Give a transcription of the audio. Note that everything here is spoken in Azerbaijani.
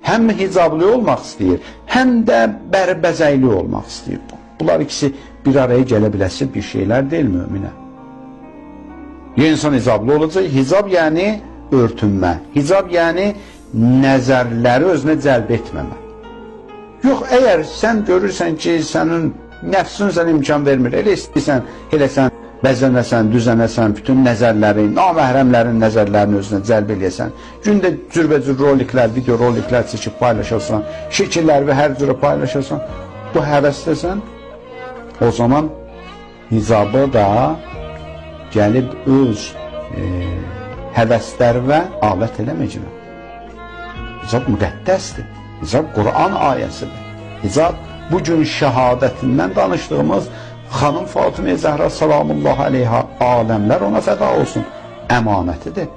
həm hicablı olmaq istəyir, həm də bərbəzəkli olmaq istəyir. Bunlar ikisi bir araya gələ biləsi bir şeylər deyil müminə. İnsan hicablı olacaq. Hicab yəni örtünmə. Hicab yəni nəzərləri özünə cəlb etməmə. Yox, əgər sən görürsən ki, sənin nəfsin sənə imkan vermir, elə istəyirsən, eləsən, bəzənəsən, düzənəsən, bütün nəzərləri, naməhrəmlərin nəzərlərini özünə cəlb eləyəsən, gündə cürbəcür roliklər, video roliklər çəkib paylaşırsan, şəkillər və hər cürə paylaşırsan, bu həvəsləsən, o zaman hicabı da gəlib öz həvəslərinə alət eləməyəcək. Hicab müqəddəsdir. Hicab Quran ayəsidir. Hicab bugün şəhadətindən danışdığımız xanım Fatimə Zəhra salamullahi aleyha aləmlər ona fəda olsun əmanətidir.